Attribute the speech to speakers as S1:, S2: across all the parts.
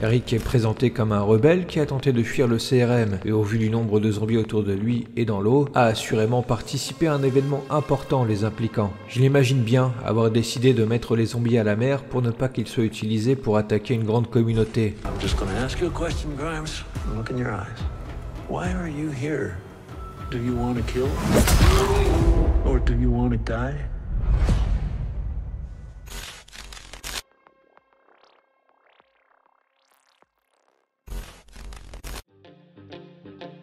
S1: Rick est présenté comme un rebelle qui a tenté de fuir le CRM et au vu du nombre de zombies autour de lui et dans l'eau, a assurément participé à un événement important les impliquant. Je l'imagine bien avoir décidé de mettre les zombies à la mer pour ne pas qu'ils soient utilisés pour attaquer une grande communauté.
S2: I'm just gonna ask you a question, Grimes. Look in your eyes. Why are you here? Do you want to kill? Or do you want to die?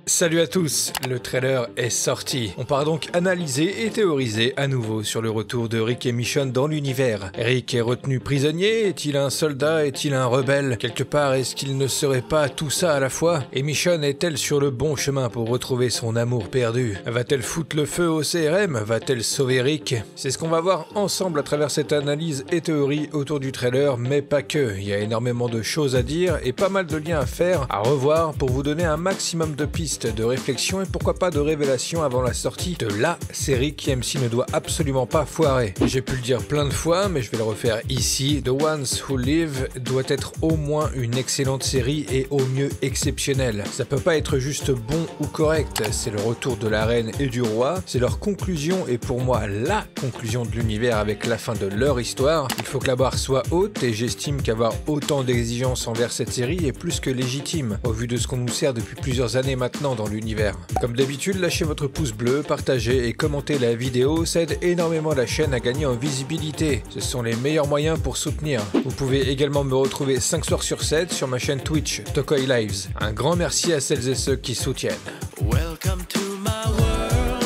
S1: Salut à tous, le trailer est sorti. On part donc analyser et théoriser à nouveau sur le retour de Rick et Michonne dans l'univers. Rick est retenu prisonnier, est-il un soldat, est-il un rebelle? Quelque part, est-ce qu'il ne serait pas tout ça à la fois? Et Michonne est-elle sur le bon chemin pour retrouver son amour perdu? Va-t-elle foutre le feu au CRM? Va-t-elle sauver Rick? C'est ce qu'on va voir ensemble à travers cette analyse et théorie autour du trailer, mais pas que. Il y a énormément de choses à dire et pas mal de liens à faire, à revoir pour vous donner un maximum de pistes, de réflexion et pourquoi pas de révélation avant la sortie de la série qui MC ne doit absolument pas foirer. J'ai pu le dire plein de fois mais je vais le refaire ici, The Ones Who Live doit être au moins une excellente série et au mieux exceptionnelle. Ça peut pas être juste bon ou correct, c'est le retour de la reine et du roi, c'est leur conclusion et pour moi la conclusion de l'univers avec la fin de leur histoire. Il faut que la barre soit haute et j'estime qu'avoir autant d'exigences envers cette série est plus que légitime au vu de ce qu'on nous sert depuis plusieurs années maintenant dans l'univers. Comme d'habitude, lâchez votre pouce bleu, partagez et commentez la vidéo, ça aide énormément la chaîne à gagner en visibilité. Ce sont les meilleurs moyens pour soutenir. Vous pouvez également me retrouver 5 soirs sur 7 sur ma chaîne Twitch, Tokoi Lives. Un grand merci à celles et ceux qui soutiennent.
S3: Welcome to my world.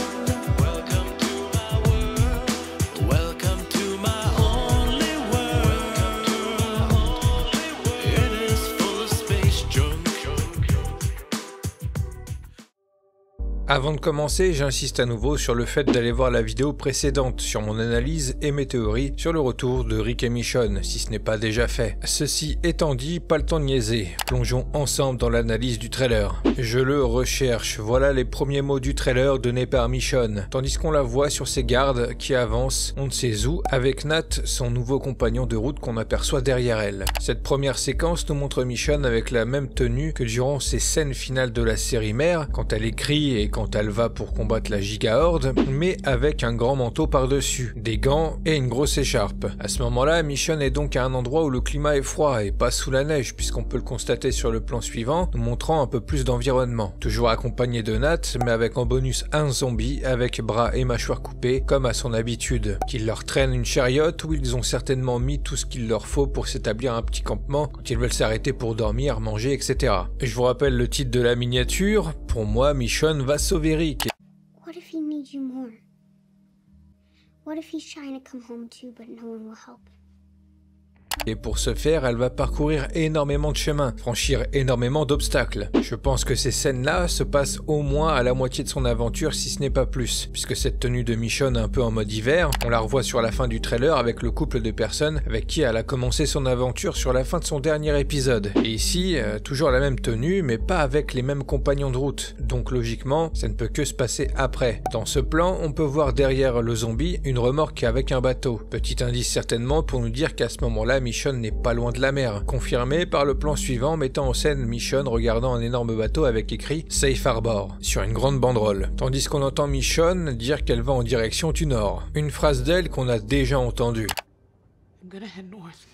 S3: Welcome to my world. Welcome to my only world. It is full of space junk.
S1: Avant de commencer, j'insiste à nouveau sur le fait d'aller voir la vidéo précédente sur mon analyse et mes théories sur le retour de Rick et Michonne, si ce n'est pas déjà fait. Ceci étant dit, pas le temps de niaiser. Plongeons ensemble dans l'analyse du trailer. Je le recherche, voilà les premiers mots du trailer donnés par Michonne, tandis qu'on la voit sur ses gardes qui avancent, on ne sait où, avec Nat, son nouveau compagnon de route qu'on aperçoit derrière elle. Cette première séquence nous montre Michonne avec la même tenue que durant ses scènes finales de la série mère, quand elle écrit et quand elle va pour combattre la giga-horde, mais avec un grand manteau par-dessus, des gants et une grosse écharpe. À ce moment-là, Michonne est donc à un endroit où le climat est froid et pas sous la neige, puisqu'on peut le constater sur le plan suivant, nous montrant un peu plus d'environnement. Toujours accompagné de Nat, mais avec en bonus un zombie avec bras et mâchoires coupées, comme à son habitude, qui leur traîne une chariote où ils ont certainement mis tout ce qu'il leur faut pour s'établir un petit campement quand ils veulent s'arrêter pour dormir, manger, etc. Je vous rappelle le titre de la miniature, pour moi, Michonne va sauver Rick.
S4: What if he needs you more? What if he's trying to come home too, but no one will help?
S1: Et pour ce faire, elle va parcourir énormément de chemins, franchir énormément d'obstacles. Je pense que ces scènes-là se passent au moins à la moitié de son aventure, si ce n'est pas plus, puisque cette tenue de Michonne un peu en mode hiver, on la revoit sur la fin du trailer avec le couple de personnes avec qui elle a commencé son aventure sur la fin de son dernier épisode. Et ici, toujours la même tenue, mais pas avec les mêmes compagnons de route, donc logiquement, ça ne peut que se passer après. Dans ce plan, on peut voir derrière le zombie une remorque avec un bateau. Petit indice certainement pour nous dire qu'à ce moment-là, Michonne n'est pas loin de la mer, confirmé par le plan suivant mettant en scène Michonne regardant un énorme bateau avec écrit Safe Harbor sur une grande banderole, tandis qu'on entend Michonne dire qu'elle va en direction du nord. Une phrase d'elle qu'on a déjà entendue.
S3: I'm gonna head north.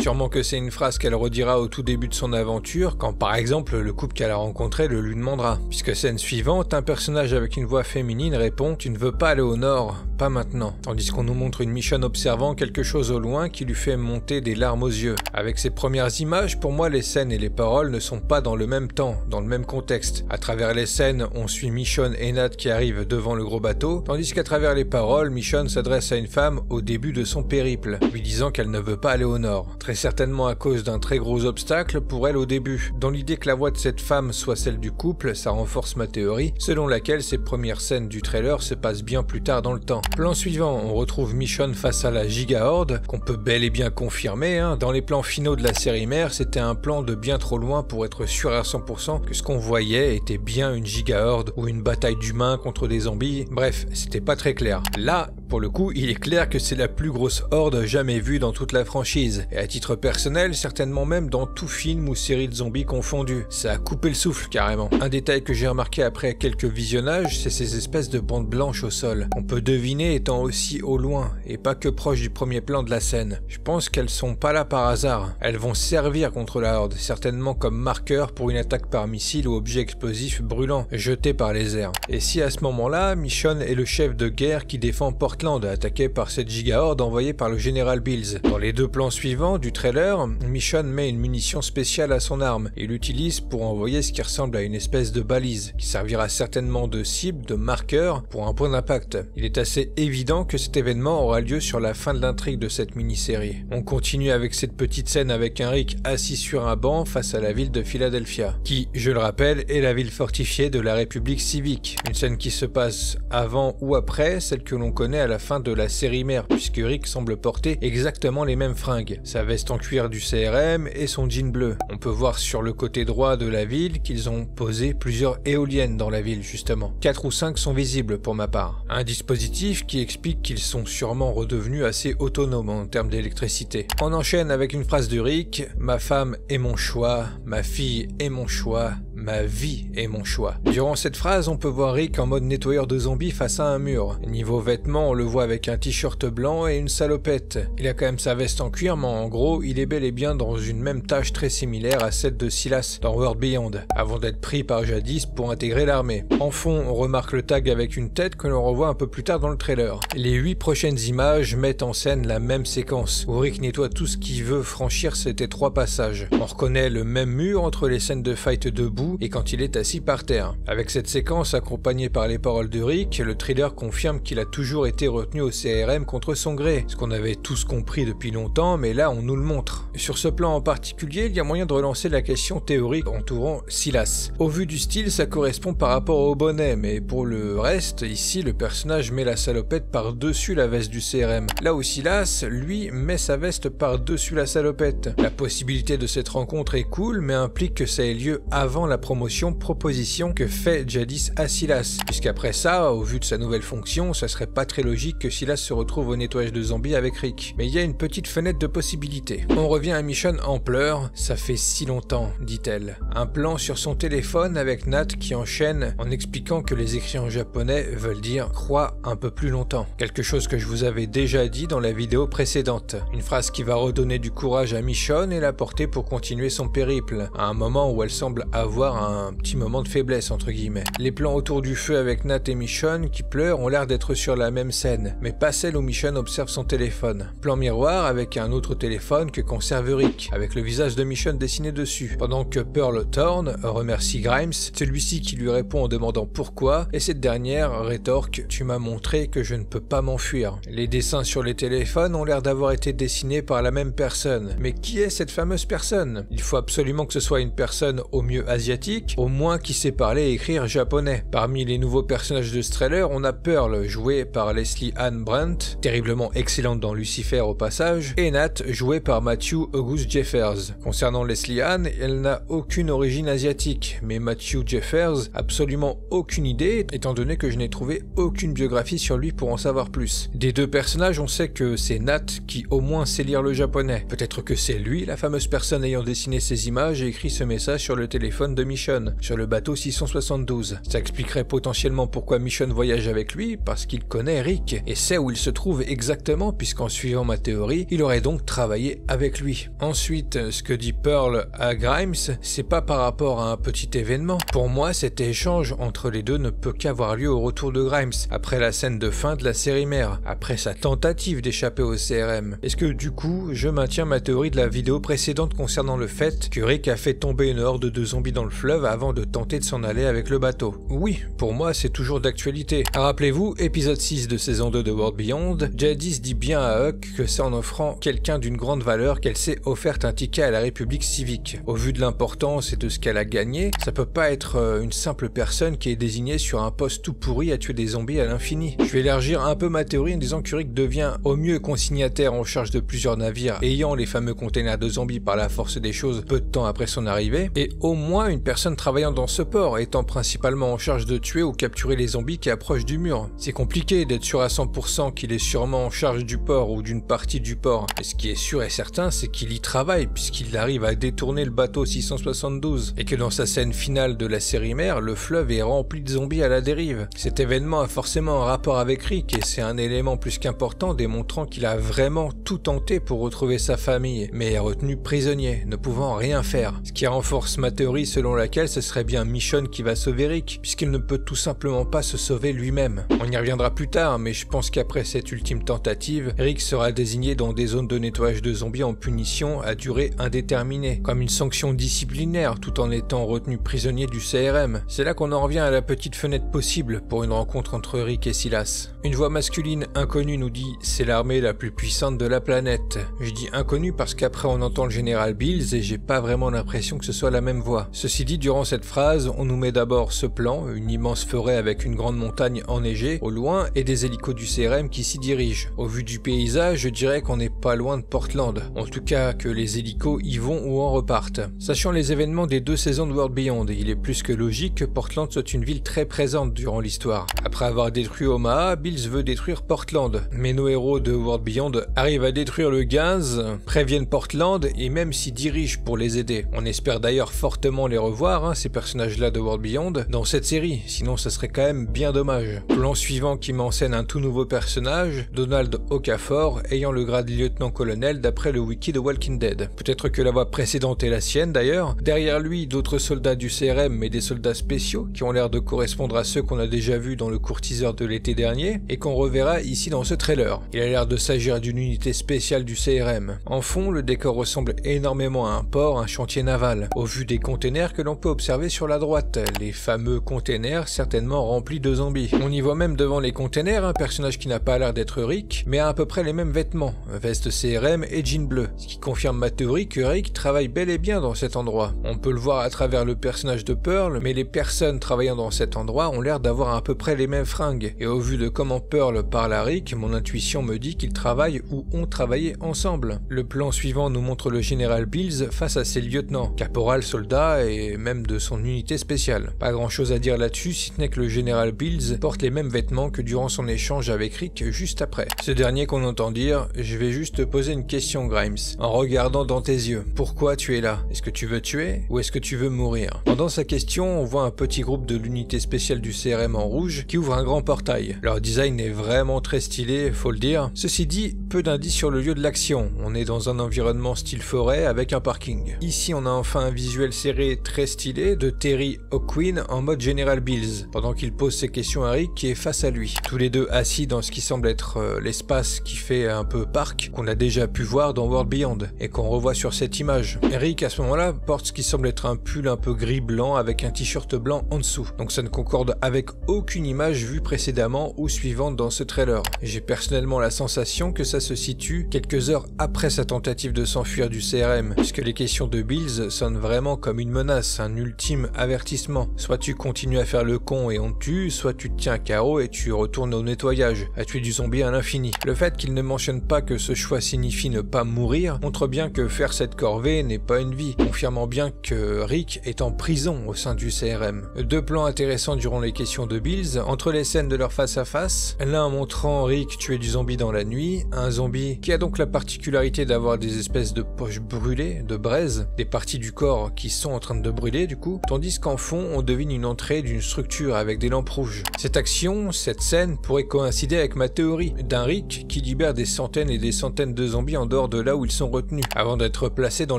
S1: Sûrement que c'est une phrase qu'elle redira au tout début de son aventure, quand par exemple le couple qu'elle a rencontré le lui demandera. Puisque scène suivante, un personnage avec une voix féminine répond « Tu ne veux pas aller au nord, pas maintenant ». Tandis qu'on nous montre une Michonne observant quelque chose au loin qui lui fait monter des larmes aux yeux. Avec ces premières images, pour moi les scènes et les paroles ne sont pas dans le même temps, dans le même contexte. À travers les scènes, on suit Michonne et Nat qui arrivent devant le gros bateau, tandis qu'à travers les paroles, Michonne s'adresse à une femme au début de son périple, lui disant qu'elle ne veut pas aller au nord. Très certainement à cause d'un très gros obstacle pour elle au début. Dans l'idée que la voix de cette femme soit celle du couple, ça renforce ma théorie, selon laquelle ces premières scènes du trailer se passent bien plus tard dans le temps. Plan suivant, on retrouve Michonne face à la giga-horde, qu'on peut bel et bien confirmer, hein. Dans les plans finaux de la série mère, c'était un plan de bien trop loin pour être sûr à 100% que ce qu'on voyait était bien une giga-horde ou une bataille d'humains contre des zombies, bref, c'était pas très clair. Là, Pour le coup, il est clair que c'est la plus grosse horde jamais vue dans toute la franchise, et à titre personnel, certainement même dans tout film ou série de zombies confondus. Ça a coupé le souffle carrément. Un détail que j'ai remarqué après quelques visionnages, c'est ces espèces de bandes blanches au sol. On peut deviner étant aussi au loin, et pas que proche du premier plan de la scène. Je pense qu'elles sont pas là par hasard. Elles vont servir contre la horde, certainement comme marqueur pour une attaque par missile ou objet explosif brûlant, jeté par les airs. Et si à ce moment-là, Michonne est le chef de guerre qui défend Portland, attaqué par cette giga-horde envoyée par le général Bills. Dans les deux plans suivants du trailer, Michonne met une munition spéciale à son arme et l'utilise pour envoyer ce qui ressemble à une espèce de balise, qui servira certainement de cible, de marqueur, pour un point d'impact. Il est assez évident que cet événement aura lieu sur la fin de l'intrigue de cette mini-série. On continue avec cette petite scène avec un Rick assis sur un banc face à la ville de Philadelphia, qui, je le rappelle, est la ville fortifiée de la République civique. Une scène qui se passe avant ou après celle que l'on connaît à la fin de la série mère, puisque Rick semble porter exactement les mêmes fringues, sa veste en cuir du CRM et son jean bleu. On peut voir sur le côté droit de la ville qu'ils ont posé plusieurs éoliennes dans la ville justement. 4 ou 5 sont visibles pour ma part. Un dispositif qui explique qu'ils sont sûrement redevenus assez autonomes en termes d'électricité. On enchaîne avec une phrase de Rick: « Ma femme est mon choix, ma fille est mon choix, ma vie est mon choix. » Durant cette phrase, on peut voir Rick en mode nettoyeur de zombies face à un mur. Niveau vêtements, on le voit avec un t-shirt blanc et une salopette. Il a quand même sa veste en cuir, mais en gros, il est bel et bien dans une même tâche très similaire à celle de Silas dans World Beyond, avant d'être pris par Jadis pour intégrer l'armée. En fond, on remarque le tag avec une tête que l'on revoit un peu plus tard dans le trailer. Les 8 prochaines images mettent en scène la même séquence, où Rick nettoie tout ce qui veut franchir cet étroit passage. On reconnaît le même mur entre les scènes de fight debout et quand il est assis par terre. Avec cette séquence accompagnée par les paroles de Rick, le thriller confirme qu'il a toujours été retenu au CRM contre son gré, ce qu'on avait tous compris depuis longtemps, mais là on nous le montre. Sur ce plan en particulier, il y a moyen de relancer la question théorique entourant Silas. Au vu du style, ça correspond par rapport au bonnet, mais pour le reste, ici le personnage met la salopette par-dessus la veste du CRM. Là où Silas, lui, met sa veste par-dessus la salopette. La possibilité de cette rencontre est cool, mais implique que ça ait lieu avant la proposition que fait Jadis à Silas, puisqu'après ça, au vu de sa nouvelle fonction, ça serait pas très logique que Silas se retrouve au nettoyage de zombies avec Rick. Mais il y a une petite fenêtre de possibilité. On revient à Michonne en pleurs. « Ça fait si longtemps », dit-elle. Un plan sur son téléphone avec Nat qui enchaîne en expliquant que les écrits en japonais veulent dire « crois un peu plus longtemps ». Quelque chose que je vous avais déjà dit dans la vidéo précédente. Une phrase qui va redonner du courage à Michonne et la porter pour continuer son périple, à un moment où elle semble avoir un petit moment de faiblesse entre guillemets. Les plans autour du feu avec Nat et Michonne qui pleurent ont l'air d'être sur la même scène, mais pas celle où Michonne observe son téléphone. Plan miroir avec un autre téléphone que conserve Rick, avec le visage de Michonne dessiné dessus. Pendant que Pearl Thorne remercie Grimes, celui-ci qui lui répond en demandant pourquoi, et cette dernière rétorque « Tu m'as montré que je ne peux pas m'enfuir ». Les dessins sur les téléphones ont l'air d'avoir été dessinés par la même personne. Mais qui est cette fameuse personne? Il faut absolument que ce soit une personne au mieux asiatique, au moins qui sait parler et écrire japonais. Parmi les nouveaux personnages de ce trailer, on a Pearl, jouée par Leslie Ann Brandt, terriblement excellente dans Lucifer au passage, et Nat, jouée par Matthew August Jeffers. Concernant Leslie Ann, elle n'a aucune origine asiatique, mais Matthew Jeffers, absolument aucune idée, étant donné que je n'ai trouvé aucune biographie sur lui pour en savoir plus. Des deux personnages, on sait que c'est Nat qui au moins sait lire le japonais. Peut-être que c'est lui, la fameuse personne ayant dessiné ces images et écrit ce message sur le téléphone de Michonne, sur le bateau 672. Ça expliquerait potentiellement pourquoi Michonne voyage avec lui, parce qu'il connaît Rick, et sait où il se trouve exactement, puisqu'en suivant ma théorie, il aurait donc travaillé avec lui. Ensuite, ce que dit Pearl à Grimes, c'est pas par rapport à un petit événement. Pour moi, cet échange entre les deux ne peut qu'avoir lieu au retour de Grimes, après la scène de fin de la série mère, après sa tentative d'échapper au CRM. Est-ce que du coup, je maintiens ma théorie de la vidéo précédente concernant le fait que Rick a fait tomber une horde de zombies dans le fleuve avant de tenter de s'en aller avec le bateau? Oui, pour moi c'est toujours d'actualité. Rappelez-vous, épisode 6 de saison 2 de World Beyond, Jadis dit bien à Huck que c'est en offrant quelqu'un d'une grande valeur qu'elle s'est offerte un ticket à la République civique. Au vu de l'importance et de ce qu'elle a gagné, ça peut pas être une simple personne qui est désignée sur un poste tout pourri à tuer des zombies à l'infini. Je vais élargir un peu ma théorie en disant que Rick devient au mieux consignataire en charge de plusieurs navires ayant les fameux containers de zombies par la force des choses peu de temps après son arrivée, et au moins une personne travaillant dans ce port, étant principalement en charge de tuer ou capturer les zombies qui approchent du mur. C'est compliqué d'être sûr à 100% qu'il est sûrement en charge du port ou d'une partie du port. Et ce qui est sûr et certain, c'est qu'il y travaille puisqu'il arrive à détourner le bateau 672 et que dans sa scène finale de la série mère, le fleuve est rempli de zombies à la dérive. Cet événement a forcément un rapport avec Rick et c'est un élément plus qu'important démontrant qu'il a vraiment tout tenté pour retrouver sa famille, mais est retenu prisonnier, ne pouvant rien faire. Ce qui renforce ma théorie selon laquelle ce serait bien Michonne qui va sauver Rick, puisqu'il ne peut tout simplement pas se sauver lui-même. On y reviendra plus tard, mais je pense qu'après cette ultime tentative, Rick sera désigné dans des zones de nettoyage de zombies en punition à durée indéterminée, comme une sanction disciplinaire tout en étant retenu prisonnier du CRM. C'est là qu'on en revient à la petite fenêtre possible pour une rencontre entre Rick et Silas. Une voix masculine inconnue nous dit « c'est l'armée la plus puissante de la planète ». Je dis inconnue parce qu'après on entend le général Bills et j'ai pas vraiment l'impression que ce soit la même voix. Ceci dit, durant cette phrase, on nous met d'abord ce plan, une immense forêt avec une grande montagne enneigée au loin et des hélicos du CRM qui s'y dirigent. Au vu du paysage, je dirais qu'on n'est pas loin de Portland, en tout cas que les hélicos y vont ou en repartent. Sachant les événements des 2 saisons de World Beyond, il est plus que logique que Portland soit une ville très présente durant l'histoire. Après avoir détruit Omaha, Bills veut détruire Portland, mais nos héros de World Beyond arrivent à détruire le gaz, préviennent Portland et même s'y dirigent pour les aider. On espère d'ailleurs fortement les revoir, ces personnages-là de World Beyond, dans cette série, sinon ça serait quand même bien dommage. Plan suivant qui m'enseigne un tout nouveau personnage, Donald Okafor, ayant le grade lieutenant-colonel d'après le wiki de Walking Dead. Peut-être que la voix précédente est la sienne d'ailleurs. Derrière lui, d'autres soldats du CRM, mais des soldats spéciaux, qui ont l'air de correspondre à ceux qu'on a déjà vus dans le court teaser de l'été dernier, et qu'on reverra ici dans ce trailer. Il a l'air de s'agir d'une unité spéciale du CRM. En fond, le décor ressemble énormément à un port, un chantier naval, au vu des containers que l'on peut observer sur la droite, les fameux containers certainement remplis de zombies. On y voit même devant les containers un personnage qui n'a pas l'air d'être Rick, mais a à peu près les mêmes vêtements, veste CRM et jean bleu, ce qui confirme ma théorie que Rick travaille bel et bien dans cet endroit. On peut le voir à travers le personnage de Pearl, mais les personnes travaillant dans cet endroit ont l'air d'avoir à peu près les mêmes fringues, et au vu de comment Pearl parle à Rick, mon intuition me dit qu'ils travaillent ou ont travaillé ensemble. Le plan suivant nous montre le général Bills face à ses lieutenants, caporal, soldats et même de son unité spéciale. Pas grand chose à dire là-dessus, si ce n'est que le général Bills porte les mêmes vêtements que durant son échange avec Rick juste après. Ce dernier qu'on entend dire « Je vais juste te poser une question, Grimes, en regardant dans tes yeux. Pourquoi tu es là? Est-ce que tu veux tuer ou est-ce que tu veux mourir ?» Pendant sa question, on voit un petit groupe de l'unité spéciale du CRM en rouge qui ouvre un grand portail. Leur design est vraiment très stylé, faut le dire. Ceci dit, peu d'indices sur le lieu de l'action. On est dans un environnement style forêt avec un parking. Ici, on a enfin un visuel serré très stylé de Terry O'Quinn en mode General Bills, pendant qu'il pose ses questions à Rick qui est face à lui. Tous les deux assis dans ce qui semble être l'espace qui fait un peu parc, qu'on a déjà pu voir dans World Beyond, et qu'on revoit sur cette image. Rick, à ce moment-là, porte ce qui semble être un pull un peu gris-blanc avec un t-shirt blanc en dessous. Donc ça ne concorde avec aucune image vue précédemment ou suivante dans ce trailer. J'ai personnellement la sensation que ça se situe quelques heures après sa tentative de s'enfuir du CRM, puisque les questions de Bills sonnent vraiment comme une menace, un ultime avertissement. Soit tu continues à faire le con et on te tue, soit tu te tiens à carreau et tu retournes au nettoyage, à tuer du zombie à l'infini. Le fait qu'il ne mentionne pas que ce choix signifie ne pas mourir montre bien que faire cette corvée n'est pas une vie, confirmant bien que Rick est en prison au sein du CRM. Deux plans intéressants durant les questions de Bills, entre les scènes de leur face-à-face, l'un montrant Rick tuer du zombie dans la nuit, un zombie qui a donc la particularité d'avoir des espèces de poches brûlées, de braises, des parties du corps qui sont en train de brûler du coup, tandis qu'en fond on devine une entrée d'une structure avec des lampes rouges. Cette action, cette scène pourrait coïncider avec ma théorie d'un Rick qui libère des centaines et des centaines de zombies en dehors de là où ils sont retenus, avant d'être placés dans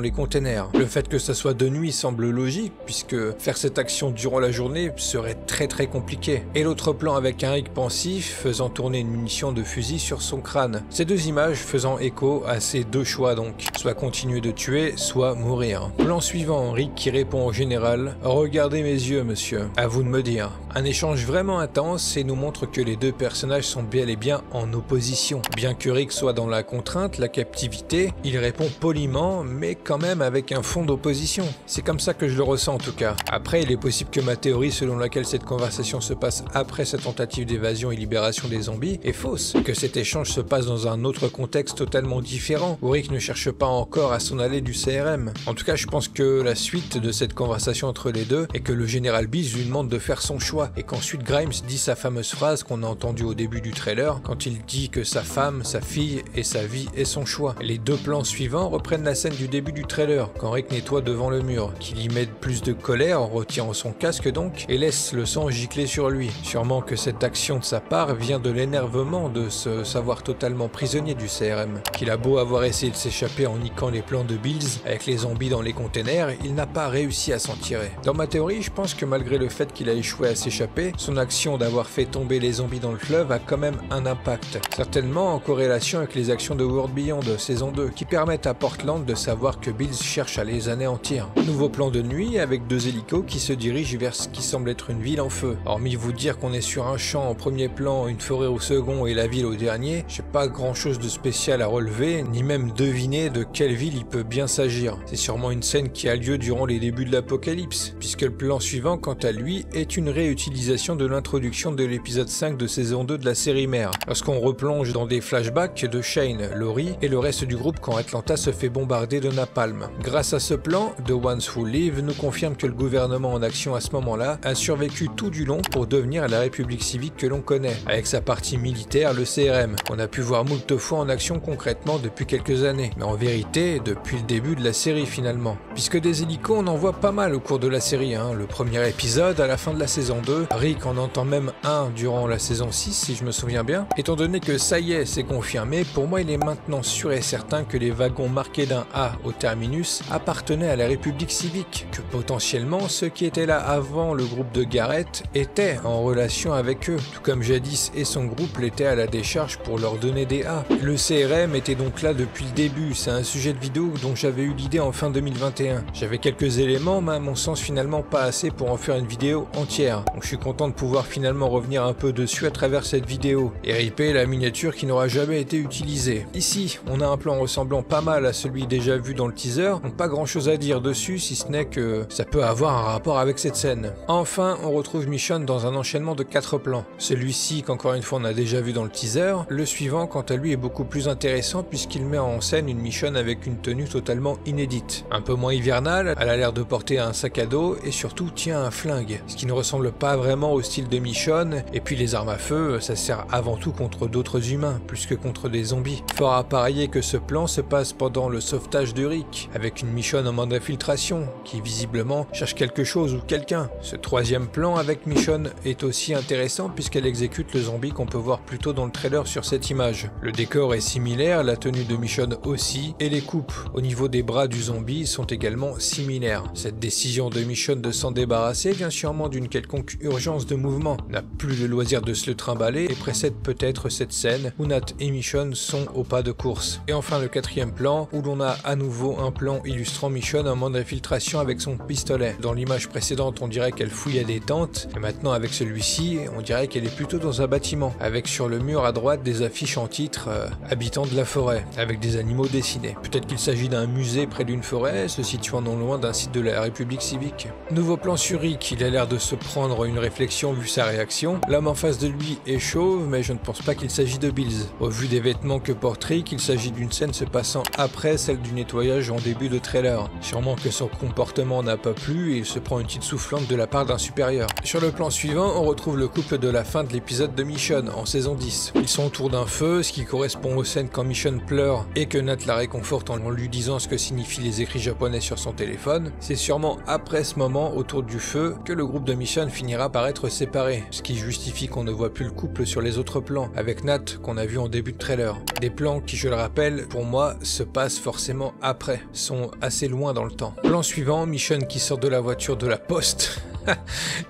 S1: les containers. Le fait que ça soit de nuit semble logique, puisque faire cette action durant la journée serait très compliqué. Et l'autre plan avec un Rick pensif faisant tourner une munition de fusil sur son crâne. Ces deux images faisant écho à ces deux choix donc, soit continuer de tuer, soit mourir. Plan suivant, Rick qui répond au général « Regardez mes yeux, monsieur, à vous de me dire ». Un échange vraiment intense et nous montre que les deux personnages sont bel et bien en opposition. Bien que Rick soit dans la contrainte, la captivité, il répond poliment, mais quand même avec un fond d'opposition. C'est comme ça que je le ressens en tout cas. Après, il est possible que ma théorie selon laquelle cette conversation se passe après sa tentative d'évasion et libération des zombies est fausse, que cet échange se passe dans un autre contexte totalement différent, où Rick ne cherche pas encore à s'en aller du CRM. En tout cas, je pense que la suite de cette conversation entre les deux et que le général Bills lui demande de faire son choix et qu'ensuite Grimes dit sa fameuse phrase qu'on a entendue au début du trailer quand il dit que sa femme, sa fille et sa vie est son choix. Les deux plans suivants reprennent la scène du début du trailer quand Rick nettoie devant le mur, qu'il y met plus de colère en retirant son casque donc et laisse le sang gicler sur lui. Sûrement que cette action de sa part vient de l'énervement de se savoir totalement prisonnier du CRM, qu'il a beau avoir essayé de s'échapper en niquant les plans de Bills avec les zombies dans les containers, il n'a pas réussi à s'en tirer. Dans ma théorie, je pense que malgré le fait qu'il a échoué à s'échapper, son action d'avoir fait tomber les zombies dans le fleuve a quand même un impact, certainement en corrélation avec les actions de World Beyond saison 2, qui permettent à Portland de savoir que Bills cherche à les anéantir. Nouveau plan de nuit avec deux hélicos qui se dirigent vers ce qui semble être une ville en feu. Hormis vous dire qu'on est sur un champ en premier plan, une forêt au second et la ville au dernier, j'ai pas grand chose de spécial à relever, ni même deviner de quelle ville il peut bien s'agir. C'est sûrement une scène qui a lieu durant les débuts de l'apocalypse, puisque le plan suivant, quant à lui, est une réutilisation de l'introduction de l'épisode 5 de saison 2 de la série mère, lorsqu'on replonge dans des flashbacks de Shane, Laurie et le reste du groupe quand Atlanta se fait bombarder de napalm. Grâce à ce plan, The Ones Who Live nous confirme que le gouvernement en action à ce moment-là a survécu tout du long pour devenir la République civique que l'on connaît, avec sa partie militaire, le CRM, qu'on a pu voir moult fois en action concrètement depuis quelques années, mais en vérité depuis le début de la série finalement. Puisque des hélicos on en voit pas mal au cours de la série, le premier épisode à la fin de la saison 2, Rick en entend même un durant la saison 6 si je me souviens bien. Étant donné que ça y est, c'est confirmé, pour moi il est maintenant sûr et certain que les wagons marqués d'un A au terminus appartenaient à la République civique, que potentiellement ceux qui étaient là avant le groupe de Garrett étaient en relation avec eux, tout comme jadis et son groupe l'étaient à la décharge pour leur donner des A. Le CRM était donc là depuis le début, c'est un sujet de vidéo dont j'avais eu l'idée en fin 2021. J'avais quelques éléments, mais à mon sens finalement pas assez pour en faire une vidéo entière, donc je suis content de pouvoir finalement revenir un peu dessus à travers cette vidéo, et ripper la miniature qui n'aura jamais été utilisée. Ici, on a un plan ressemblant pas mal à celui déjà vu dans le teaser, donc pas grand chose à dire dessus si ce n'est que ça peut avoir un rapport avec cette scène. Enfin, on retrouve Michonne dans un enchaînement de 4 plans. Celui-ci qu'encore une fois on a déjà vu dans le teaser, le suivant quant à lui est beaucoup plus intéressant puisqu'il met en scène une Michonne avec une tenue totalement inédite. Un peu moins hivernale, elle a l'air de porter un sac à dos et surtout tient un flingue, ce qui ne ressemble pas vraiment au style de Michonne, et puis les armes à feu, ça sert avant tout contre d'autres humains, plus que contre des zombies. Fort à parier que ce plan se passe pendant le sauvetage de Rick, avec une Michonne en mode infiltration, qui visiblement cherche quelque chose ou quelqu'un. Ce troisième plan avec Michonne est aussi intéressant puisqu'elle exécute le zombie qu'on peut voir plus tôt dans le trailer sur cette image. Le décor est similaire, la tenue de Michonne aussi, et les coupes au niveau des bras du zombie sont également similaires. Cette décision de Michonne de s'en débarrasser vient sûrement d'une quelconque urgence de mouvement, n'a plus le loisir de se le trimballer et précède peut-être cette scène où Nat et Michonne sont au pas de course. Et enfin le quatrième plan où l'on a à nouveau un plan illustrant Michonne en mode d'infiltration avec son pistolet. Dans l'image précédente on dirait qu'elle fouillait des tentes, et maintenant avec celui-ci on dirait qu'elle est plutôt dans un bâtiment, avec sur le mur à droite des affiches en titre habitants de la forêt, avec des animaux dessinés. Peut-être qu'il s'agit d'un musée près d'une forêt, se situant non loin d'un site de la République civique. Nouveau plan sur Rick, il a l'air de se prendre une réflexion vu sa réaction. L'homme en face de lui est chauve, mais je ne pense pas qu'il s'agit de Bills. Au vu des vêtements que porte Rick, il s'agit d'une scène se passant après celle du nettoyage en début de trailer. Sûrement que son comportement n'a pas plu et il se prend une petite soufflante de la part d'un supérieur. Sur le plan suivant, on retrouve le couple de la fin de l'épisode de Michonne en saison 10. Ils sont autour d'un feu, ce qui correspond aux scènes quand Michonne pleure et que Nat la réconforte en lui disant ce que signifient les écrits japonais sur son téléphone. C'est sûrement après ce moment, autour du feu, que le groupe de Michonne finira par être séparé, ce qui justifie qu'on ne voit plus le couple sur les autres plans, avec Nat qu'on a vu en début de trailer. Des plans qui, je le rappelle, pour moi, se passent forcément après, sont assez loin dans le temps. Plan suivant, Michonne qui sort de la voiture de la poste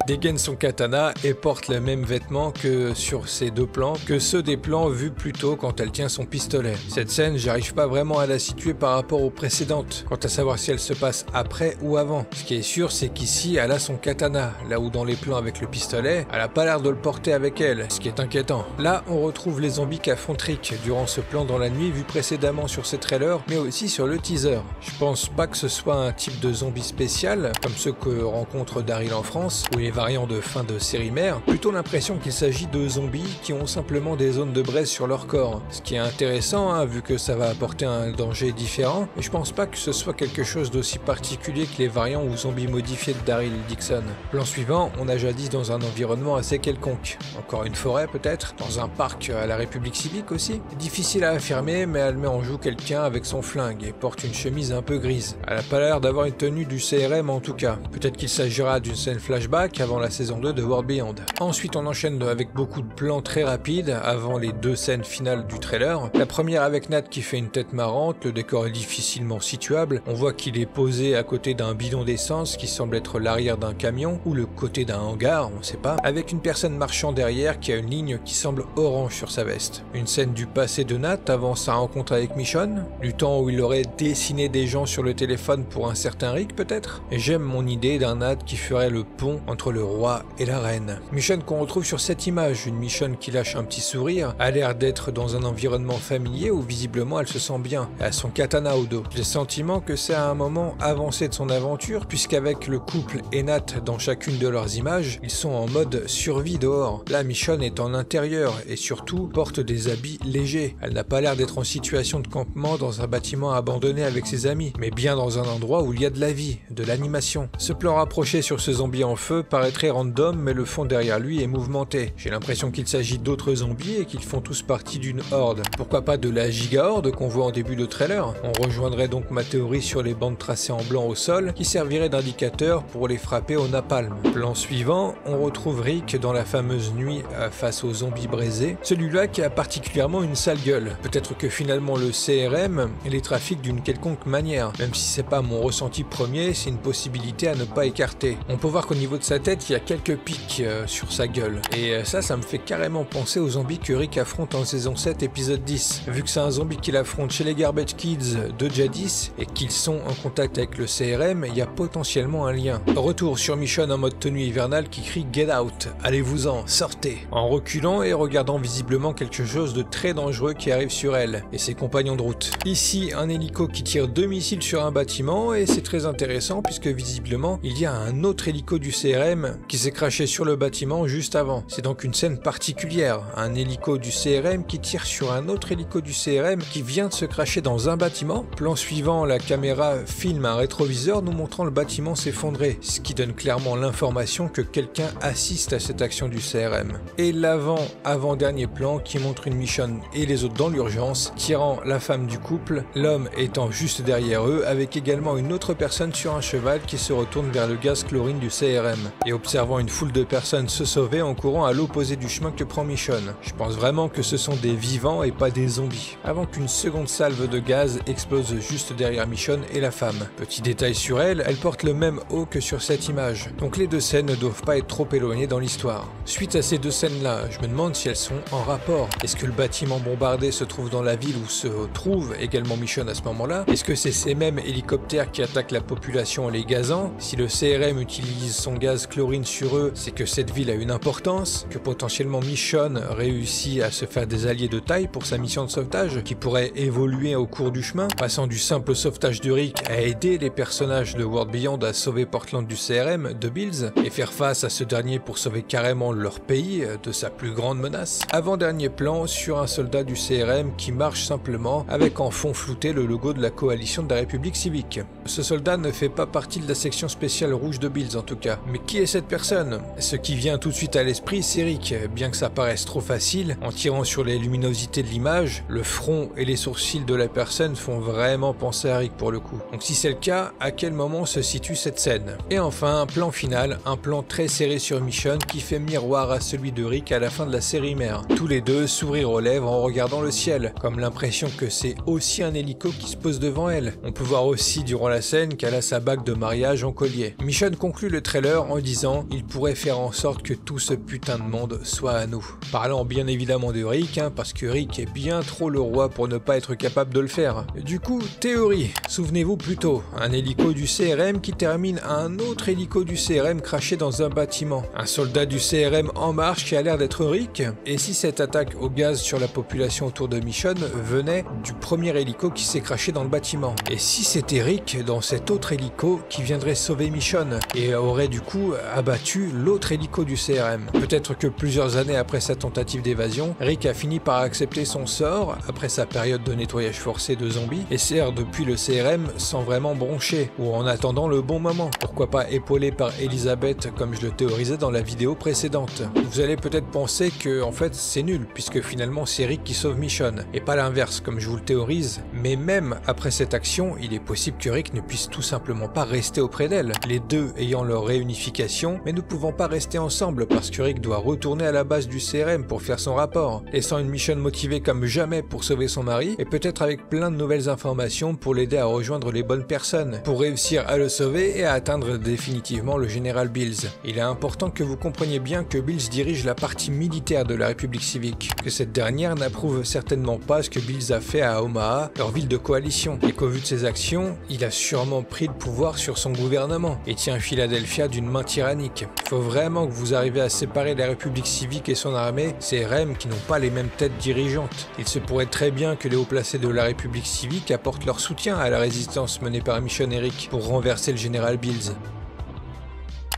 S1: dégaine son katana et porte les mêmes vêtements que sur ces deux plans, que ceux des plans vus plus tôt quand elle tient son pistolet. Cette scène, j'arrive pas vraiment à la situer par rapport aux précédentes, quant à savoir si elle se passe après ou avant. Ce qui est sûr, c'est qu'ici, elle a son katana, là où dans les plans avec le pistolet, elle a pas l'air de le porter avec elle, ce qui est inquiétant. Là, on retrouve les zombies qu'affronte Rick durant ce plan dans la nuit vu précédemment sur ces trailers, mais aussi sur le teaser. Je pense pas que ce soit un type de zombie spécial, comme ceux que rencontre Daryl en France, ou les variants de fin de série mère, plutôt l'impression qu'il s'agit de zombies qui ont simplement des zones de braise sur leur corps. Ce qui est intéressant, hein, vu que ça va apporter un danger différent, mais je pense pas que ce soit quelque chose d'aussi particulier que les variants ou zombies modifiés de Daryl Dixon. Plan suivant, on a jadis dans un environnement assez quelconque. Encore une forêt peut-être, dans un parc à la République civique aussi. Difficile à affirmer, mais elle met en joue quelqu'un avec son flingue et porte une chemise un peu grise. Elle a pas l'air d'avoir une tenue du CRM en tout cas. Peut-être qu'il s'agira d'une scène flashback avant la saison 2 de World Beyond. Ensuite on enchaîne avec beaucoup de plans très rapides avant les deux scènes finales du trailer. La première avec Nat qui fait une tête marrante, le décor est difficilement situable. On voit qu'il est posé à côté d'un bidon d'essence qui semble être l'arrière d'un camion ou le côté d'un hangar, on sait pas, avec une personne marchant derrière qui a une ligne qui semble orange sur sa veste. Une scène du passé de Nat avant sa rencontre avec Michonne, du temps où il aurait dessiné des gens sur le téléphone pour un certain Rick peut-être. Et j'aime mon idée d'un Nat qui ferait le pont entre le roi et la reine. Michonne qu'on retrouve sur cette image, une Michonne qui lâche un petit sourire, a l'air d'être dans un environnement familier où visiblement elle se sent bien, et a son katana au dos. J'ai le sentiment que c'est à un moment avancé de son aventure, puisqu'avec le couple et Nat dans chacune de leurs images, ils sont en mode survie dehors. Là, Michonne est en intérieur et surtout porte des habits légers. Elle n'a pas l'air d'être en situation de campement dans un bâtiment abandonné avec ses amis, mais bien dans un endroit où il y a de la vie, de l'animation. Ce plan rapproché sur ce zombie en feu paraît très random, mais le fond derrière lui est mouvementé. J'ai l'impression qu'il s'agit d'autres zombies et qu'ils font tous partie d'une horde. Pourquoi pas de la giga-horde qu'on voit en début de trailer? On rejoindrait donc ma théorie sur les bandes tracées en blanc au sol qui serviraient d'indicateur pour les frapper au napalm. Plan suivant, on retrouve Rick dans la fameuse nuit face aux zombies braisés, celui-là qui a particulièrement une sale gueule. Peut-être que finalement le CRM les trafique d'une quelconque manière, même si c'est pas mon ressenti premier, c'est une possibilité à ne pas écarter. On peut voir qu'au niveau de sa tête, il y a quelques pics sur sa gueule, et ça me fait carrément penser aux zombies que Rick affronte en saison 7 épisode 10. Vu que c'est un zombie qu'il affronte chez les Garbage Kids de jadis, et qu'ils sont en contact avec le CRM, il y a potentiellement un lien. Retour sur Michonne en mode tenue hivernale qui crie « Get out !» Allez-vous-en, sortez! En reculant et regardant visiblement quelque chose de très dangereux qui arrive sur elle et ses compagnons de route. Ici, un hélico qui tire 2 missiles sur un bâtiment, et c'est très intéressant puisque visiblement, il y a un autre hélico du CRM qui s'est crashé sur le bâtiment juste avant. C'est donc une scène particulière, un hélico du CRM qui tire sur un autre hélico du CRM qui vient de se crasher dans un bâtiment. Plan suivant, la caméra filme un rétroviseur nous montrant le bâtiment s'effondrer, ce qui donne clairement l'information que quelqu'un assiste à cette action du CRM. Et l'avant-dernier plan qui montre une Michonne et les autres dans l'urgence, tirant la femme du couple, l'homme étant juste derrière eux, avec également une autre personne sur un cheval qui se retourne vers le gaz chlorine du CRM, et observant une foule de personnes se sauver en courant à l'opposé du chemin que prend Michonne. Je pense vraiment que ce sont des vivants et pas des zombies, avant qu'une seconde salve de gaz explose juste derrière Michonne et la femme. Petit détail sur elle, elle porte le même haut que sur cette image, donc les deux scènes ne doivent pas être trop éloignées dans l'histoire. Suite à ces deux scènes-là, je me demande si elles sont en rapport. Est-ce que le bâtiment bombardé se trouve dans la ville où se trouve également Michonne à ce moment-là? Est-ce que c'est ces mêmes hélicoptères qui attaquent la population en les gazant? Si le CRM utilise son gaz chlorine sur eux, c'est que cette ville a une importance, que potentiellement Michonne réussit à se faire des alliés de taille pour sa mission de sauvetage, qui pourrait évoluer au cours du chemin, passant du simple sauvetage de Rick à aider les personnages de World Beyond à sauver Portland du CRM, de Bills, et faire face à ce dernier pour sauver carrément leur pays de sa plus grande menace. Avant-dernier plan sur un soldat du CRM qui marche simplement avec en fond flouté le logo de la coalition de la République civique. Ce soldat ne fait pas partie de la section spéciale rouge de Bills en tout cas. Mais qui est cette personne? Ce qui vient tout de suite à l'esprit, c'est Rick, bien que ça paraisse trop facile, en tirant sur les luminosités de l'image, le front et les sourcils de la personne font vraiment penser à Rick pour le coup. Donc si c'est le cas, à quel moment se situe cette scène? Et enfin, un plan final, un plan très serré sur Michonne qui fait miroir à celui de Rick à la fin de la série mère. Tous les deux sourire aux lèvres en regardant le ciel, comme l'impression que c'est aussi un hélico qui se pose devant elle. On peut voir aussi durant la scène qu'elle a sa bague de mariage en collier. Michonne conclut le trailer en disant « Il pourrait faire en sorte que tout ce putain de monde soit à nous ». Parlant bien évidemment de Rick, parce que Rick est bien trop le roi pour ne pas être capable de le faire. Du coup, théorie, souvenez-vous plutôt, un hélico du CRM qui termine à un autre hélico du CRM craché dans un bâtiment. Un soldat du CRM en marche qui a l'air d'être Rick. Et si cette attaque au gaz sur la population autour de Michonne venait du premier hélico qui s'est craché dans le bâtiment? Et si c'était Rick dans cet autre hélico qui viendrait sauver Michonne et aurait aurait du coup abattu l'autre hélico du CRM. Peut-être que plusieurs années après sa tentative d'évasion, Rick a fini par accepter son sort après sa période de nettoyage forcé de zombies et sert depuis le CRM sans vraiment broncher ou en attendant le bon moment. Pourquoi pas épaulé par Elizabeth comme je le théorisais dans la vidéo précédente. Vous allez peut-être penser que en fait c'est nul puisque finalement c'est Rick qui sauve Michonne et pas l'inverse comme je vous le théorise, mais même après cette action, il est possible que Rick ne puisse tout simplement pas rester auprès d'elle, les deux ayant leur réunification, mais ne pouvant pas rester ensemble parce que Rick doit retourner à la base du CRM pour faire son rapport, laissant une Michonne motivée comme jamais pour sauver son mari et peut-être avec plein de nouvelles informations pour l'aider à rejoindre les bonnes personnes, pour réussir à le sauver et à atteindre définitivement le général Bills. Il est important que vous compreniez bien que Bills dirige la partie militaire de la République civique, que cette dernière n'approuve certainement pas ce que Bills a fait à Omaha, leur ville de coalition, et qu'au vu de ses actions, il a sûrement pris le pouvoir sur son gouvernement et tient Philadelphia d'une main tyrannique. Il faut vraiment que vous arriviez à séparer la République civique et son armée, CRM, qui n'ont pas les mêmes têtes dirigeantes. Il se pourrait très bien que les hauts placés de la République civique apportent leur soutien à la résistance menée par Michonne et Rick pour renverser le général Bills.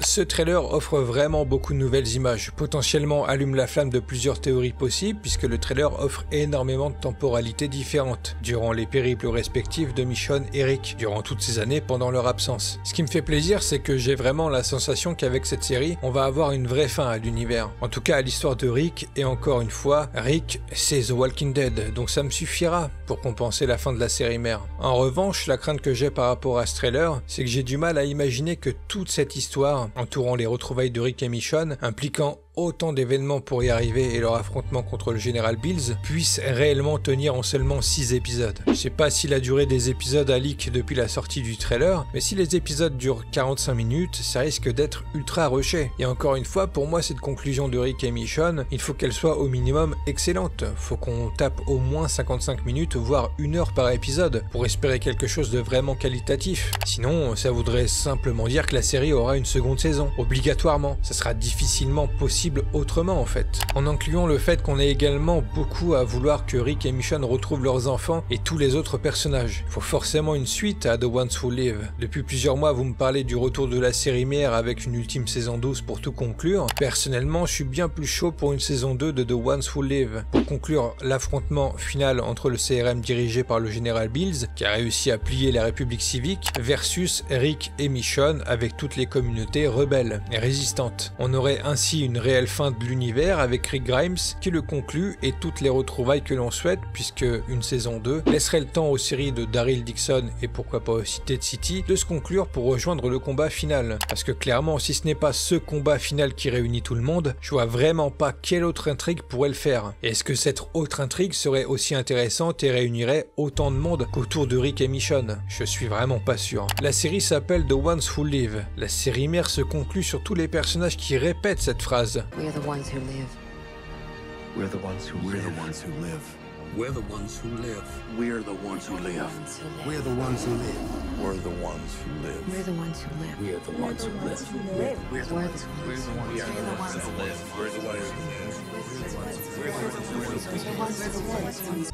S1: Ce trailer offre vraiment beaucoup de nouvelles images, potentiellement allume la flamme de plusieurs théories possibles puisque le trailer offre énormément de temporalités différentes durant les périples respectifs de Michonne et Rick, durant toutes ces années pendant leur absence. Ce qui me fait plaisir, c'est que j'ai vraiment la sensation qu'avec cette série, on va avoir une vraie fin à l'univers. En tout cas à l'histoire de Rick, et encore une fois, Rick c'est The Walking Dead, donc ça me suffira pour compenser la fin de la série mère. En revanche, la crainte que j'ai par rapport à ce trailer, c'est que j'ai du mal à imaginer que toute cette histoire entourant les retrouvailles de Rick et Michonne, impliquant autant d'événements pour y arriver et leur affrontement contre le général Bills puissent réellement tenir en seulement 6 épisodes. Je sais pas si la durée des épisodes a leak depuis la sortie du trailer, mais si les épisodes durent 45 minutes, ça risque d'être ultra rushé. Et encore une fois, pour moi cette conclusion de Rick et Michonne, il faut qu'elle soit au minimum excellente. Faut qu'on tape au moins 55 minutes, voire 1 heure par épisode, pour espérer quelque chose de vraiment qualitatif. Sinon, ça voudrait simplement dire que la série aura une seconde saison, obligatoirement. Ça sera difficilement possible autrement en fait, en incluant le fait qu'on ait également beaucoup à vouloir que Rick et Michonne retrouvent leurs enfants et tous les autres personnages. Il faut forcément une suite à The Ones Who Live. Depuis plusieurs mois vous me parlez du retour de la série mère avec une ultime saison 12 pour tout conclure. Personnellement je suis bien plus chaud pour une saison 2 de The Ones Who Live, pour conclure l'affrontement final entre le CRM dirigé par le général Bills, qui a réussi à plier la République civique, versus Rick et Michonne avec toutes les communautés rebelles et résistantes. On aurait ainsi une réelle fin de l'univers avec Rick Grimes qui le conclut et toutes les retrouvailles que l'on souhaite, puisque une saison 2 laisserait le temps aux séries de Daryl Dixon et pourquoi pas aussi Ted City de se conclure pour rejoindre le combat final. Parce que clairement si ce n'est pas ce combat final qui réunit tout le monde, je vois vraiment pas quelle autre intrigue pourrait le faire. Et est-ce que cette autre intrigue serait aussi intéressante et réunirait autant de monde qu'autour de Rick et Michonne? Je suis vraiment pas sûr. La série s'appelle The Ones Who Live. La série mère se conclut sur tous les personnages qui répètent cette phrase.
S5: We're the ones who live.
S2: We're the ones who live.
S3: We're the ones who live.
S2: We're the ones who live.
S3: We're the ones who live.
S2: We're the ones who live.
S5: We're the ones who live.
S3: We're the ones who live.
S5: We're the ones who live.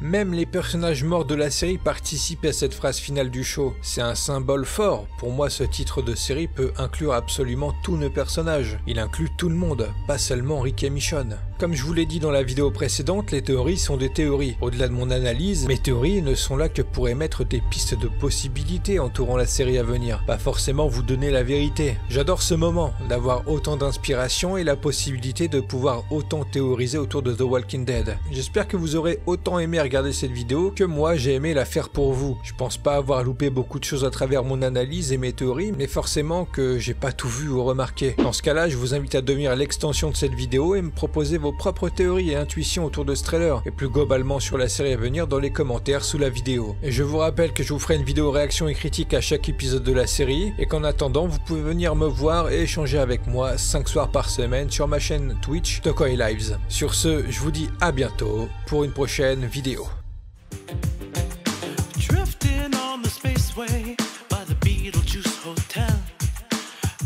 S1: Même les personnages morts de la série participent à cette phrase finale du show. C'est un symbole fort. Pour moi, ce titre de série peut inclure absolument tous nos personnages. Il inclut tout le monde, pas seulement Rick et Michonne. Comme je vous l'ai dit dans la vidéo précédente, les théories sont des théories. Au-delà de mon analyse, mes théories ne sont là que pour émettre des pistes de possibilités entourant la série à venir, pas forcément vous donner la vérité. J'adore ce moment, d'avoir autant d'inspiration et la possibilité de pouvoir autant théoriser autour de The Walking Dead. J'espère que vous aurez autant aimé regarder cette vidéo que moi j'ai aimé la faire pour vous. Je pense pas avoir loupé beaucoup de choses à travers mon analyse et mes théories, mais forcément que j'ai pas tout vu ou remarqué. Dans ce cas-là, je vous invite à devenir l'extension de cette vidéo et me proposer vos propres théories et intuitions autour de ce trailer, et plus globalement sur la série à venir dans les commentaires sous la vidéo. Et je vous rappelle que je vous ferai une vidéo réaction et critique à chaque épisode de la série, et qu'en attendant, vous pouvez venir me voir et échanger avec moi 5 soirs par semaine sur ma chaîne Twitch Tokoi Lives. Sur ce, je vous dis à bientôt pour une prochaine vidéo.
S3: Drifting on the spaceway by the Beetlejuice Hotel,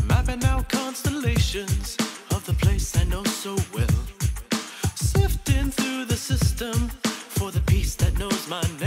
S3: mapping out constellations of the place I know so well, sifting through the system for the piece that knows my name.